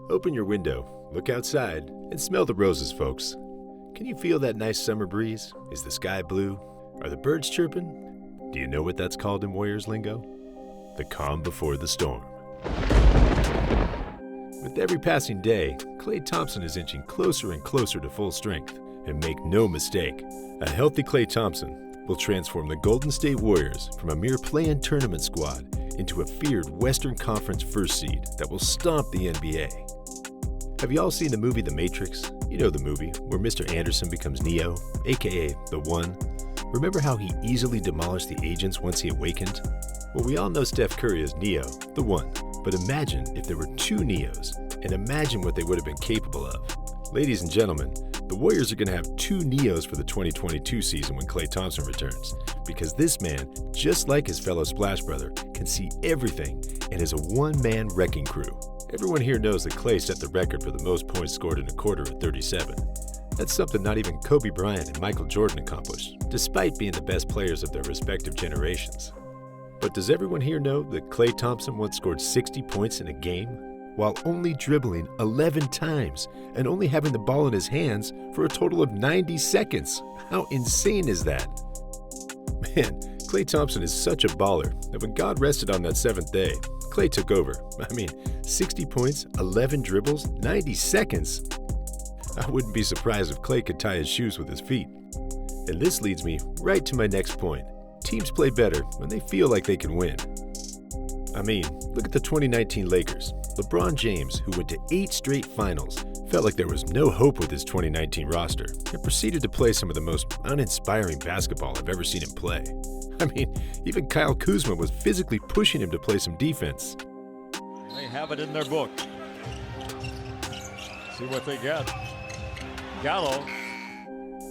Open your window, look outside, and smell the roses, folks. Can you feel that nice summer breeze? Is the sky blue? Are the birds chirping? Do you know what that's called in Warriors lingo? The calm before the storm. With every passing day, Klay Thompson is inching closer and closer to full strength. And make no mistake, a healthy Klay Thompson will transform the Golden State Warriors from a mere play-in tournament squad into a feared Western Conference first seed that will stomp the NBA. Have you all seen the movie The Matrix? You know the movie where Mr. Anderson becomes Neo, aka the One. Remember how he easily demolished the agents once he awakened? Well, we all know Steph Curry as Neo, the One. But imagine if there were two Neos, and imagine what they would have been capable of. Ladies and gentlemen, the Warriors are going to have two Neos for the 2022 season when Klay Thompson returns, because this man, just like his fellow Splash Brother, can see everything and is a one-man wrecking crew. Everyone here knows that Klay set the record for the most points scored in a quarter at 37. That's something not even Kobe Bryant and Michael Jordan accomplished, despite being the best players of their respective generations. But does everyone here know that Klay Thompson once scored 60 points in a game, while only dribbling 11 times and only having the ball in his hands for a total of 90 seconds? How insane is that? Man, Klay Thompson is such a baller that when God rested on that seventh day, Klay took over. 60 points, 11 dribbles, 90 seconds. I wouldn't be surprised if Klay could tie his shoes with his feet. And this leads me right to my next point. Teams play better when they feel like they can win. Look at the 2019 Lakers. LeBron James, who went to 8 straight finals, felt like there was no hope with his 2019 roster and proceeded to play some of the most uninspiring basketball I've ever seen him play. Even Kyle Kuzma was physically pushing him to play some defense. They have it in their book. See what they get. Gallo.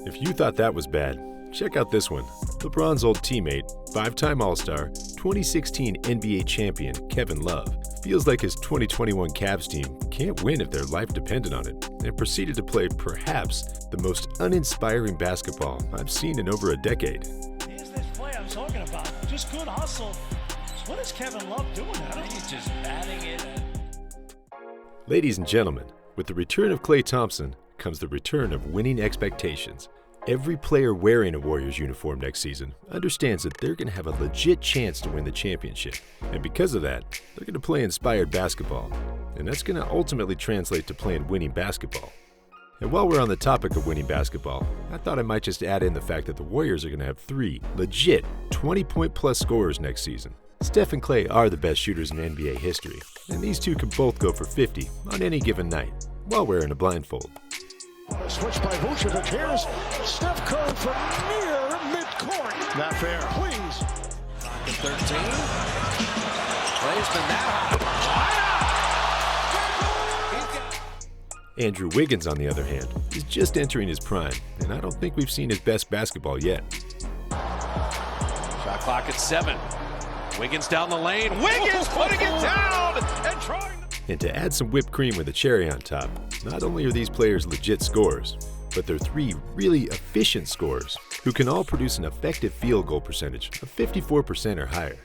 If you thought that was bad, check out this one. LeBron's old teammate, 5-time All-Star, 2016 NBA champion Kevin Love feels like his 2021 Cavs team can't win if their life depended on it, and proceeded to play perhaps the most uninspiring basketball I've seen in over a decade. Here's this play I'm talking about. Just good hustle. What is Kevin Love doing? He's just batting it. Ladies and gentlemen, with the return of Klay Thompson comes the return of winning expectations. Every player wearing a Warriors uniform next season understands that they're going to have a legit chance to win the championship. And because of that, they're going to play inspired basketball. And that's going to ultimately translate to playing winning basketball. And while we're on the topic of winning basketball, I thought I might just add in the fact that the Warriors are going to have 3 legit 20-point-plus scorers next season. Steph and Klay are the best shooters in NBA history, and these two can both go for 50 on any given night while wearing a blindfold. A switch by Vucevic. Here's Steph Curry from near midcourt. Not fair. Please. 13. Plays the net. Andrew Wiggins, on the other hand, is just entering his prime, and I don't think we've seen his best basketball yet. Shot clock at 7. Wiggins down the lane. Wiggins putting it down and trying. And to add some whipped cream with a cherry on top, not only are these players legit scorers, but they're 3 really efficient scorers who can all produce an effective field goal percentage of 54% or higher.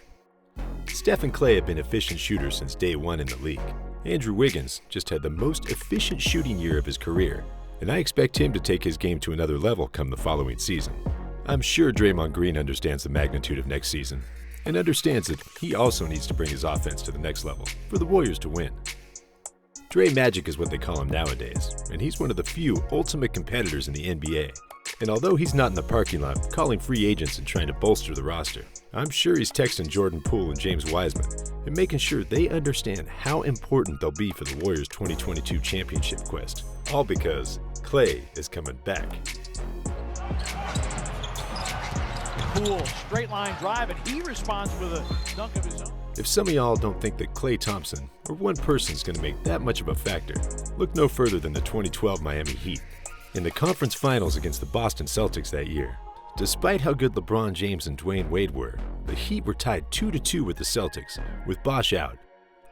Steph and Klay have been efficient shooters since day one in the league. Andrew Wiggins just had the most efficient shooting year of his career, and I expect him to take his game to another level come the following season. I'm sure Draymond Green understands the magnitude of next season, and understands that he also needs to bring his offense to the next level for the Warriors to win. Dre Magic is what they call him nowadays, and he's one of the few ultimate competitors in the NBA. And although he's not in the parking lot calling free agents and trying to bolster the roster, I'm sure he's texting Jordan Poole and James Wiseman and making sure they understand how important they'll be for the Warriors' 2022 championship quest. All because Klay is coming back. Cool straight line drive, and he responds with a dunk of his own. If some of y'all don't think that Klay Thompson or one person is going to make that much of a factor, look no further than the 2012 Miami Heat. In the conference finals against the Boston Celtics that year, despite how good LeBron James and Dwayne Wade were, the Heat were tied 2-2 with the Celtics, with Bosh out.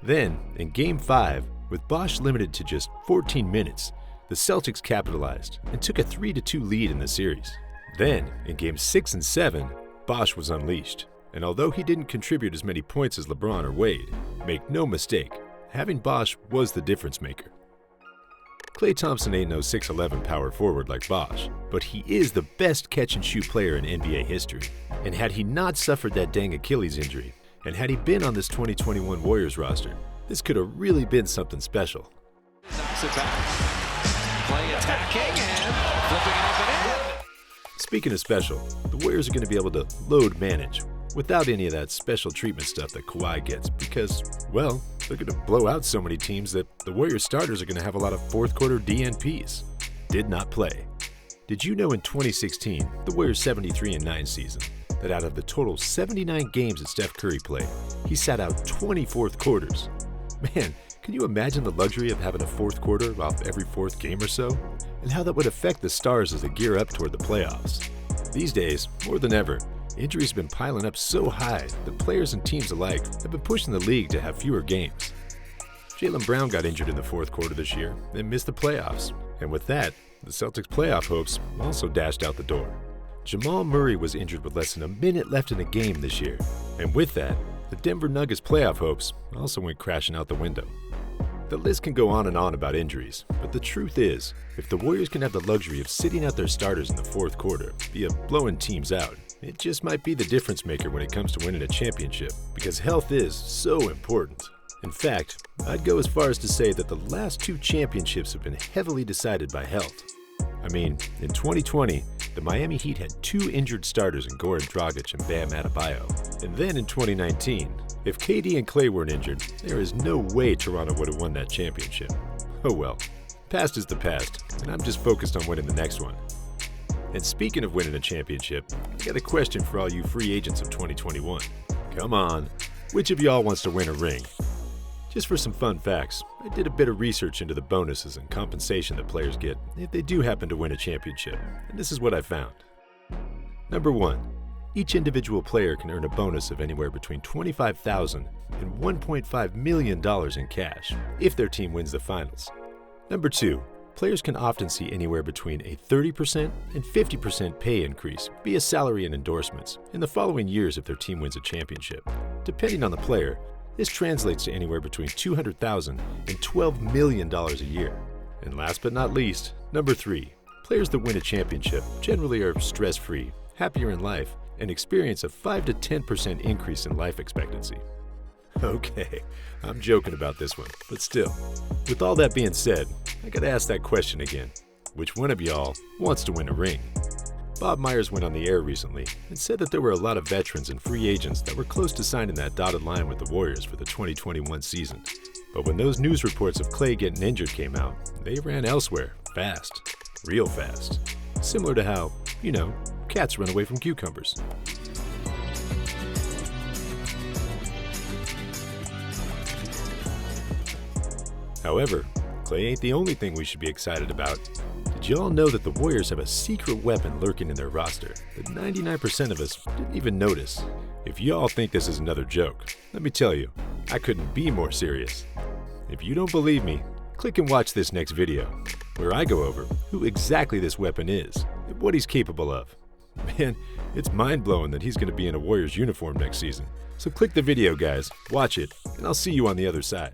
Then, in Game 5, with Bosh limited to just 14 minutes, the Celtics capitalized and took a 3-2 lead in the series. Then, in Games 6 and 7, Bosh was unleashed, and although he didn't contribute as many points as LeBron or Wade, make no mistake, having Bosh was the difference maker. Klay Thompson ain't no 6'11" power forward like Bosh, but he is the best catch-and-shoot player in NBA history. And had he not suffered that dang Achilles injury, and had he been on this 2021 Warriors roster, this could have really been something special. Knocks it back. Klay attacking and flipping it up and in. Speaking of special, the Warriors are going to be able to load manage without any of that special treatment stuff that Kawhi gets because, well, they're going to blow out so many teams that the Warriors starters are going to have a lot of fourth quarter DNPs. Did not play. Did you know in 2016, the Warriors' 73-9 season, that out of the total 79 games that Steph Curry played, he sat out 20 fourth quarters? Man, can you imagine the luxury of having a fourth quarter off every fourth game or so? And how that would affect the stars as they gear up toward the playoffs. These days, more than ever, injuries have been piling up so high that players and teams alike have been pushing the league to have fewer games. Jaylen Brown got injured in the fourth quarter this year and missed the playoffs. And with that, the Celtics' playoff hopes also dashed out the door. Jamal Murray was injured with less than a minute left in the game this year. And with that, the Denver Nuggets' playoff hopes also went crashing out the window. The list can go on and on about injuries, but the truth is, if the Warriors can have the luxury of sitting out their starters in the fourth quarter via blowing teams out, it just might be the difference maker when it comes to winning a championship, because health is so important. In fact, I'd go as far as to say that the last two championships have been heavily decided by health. I mean, in 2020, the Miami Heat had two injured starters in Goran Dragic and Bam Adebayo. And then in 2019, if KD and Klay weren't injured, there is no way Toronto would have won that championship. Oh well, past is the past, and I'm just focused on winning the next one. And speaking of winning a championship, I got a question for all you free agents of 2021. Come on, which of y'all wants to win a ring? Just for some fun facts, I did a bit of research into the bonuses and compensation that players get if they do happen to win a championship, and this is what I found. Number 1. Each individual player can earn a bonus of anywhere between $25,000 and $1.5 million in cash if their team wins the finals. Number 2. Players can often see anywhere between a 30% and 50% pay increase via salary and endorsements in the following years if their team wins a championship. Depending on the player, this translates to anywhere between $200,000 and $12 million a year. And last but not least, number 3. Players that win a championship generally are stress-free, happier in life, and experience a 5 to 10% increase in life expectancy. Okay, I'm joking about this one, but still. With all that being said, I gotta ask that question again. Which one of y'all wants to win a ring? Bob Myers went on the air recently and said that there were a lot of veterans and free agents that were close to signing that dotted line with the Warriors for the 2021 season. But when those news reports of Klay getting injured came out, they ran elsewhere, fast, real fast. Similar to how, cats run away from cucumbers. However, Klay ain't the only thing we should be excited about. Did y'all know that the Warriors have a secret weapon lurking in their roster that 99% of us didn't even notice? If y'all think this is another joke, let me tell you, I couldn't be more serious. If you don't believe me, click and watch this next video, where I go over who exactly this weapon is and what he's capable of. Man, it's mind-blowing that he's going to be in a Warriors uniform next season. So click the video, guys, watch it, and I'll see you on the other side.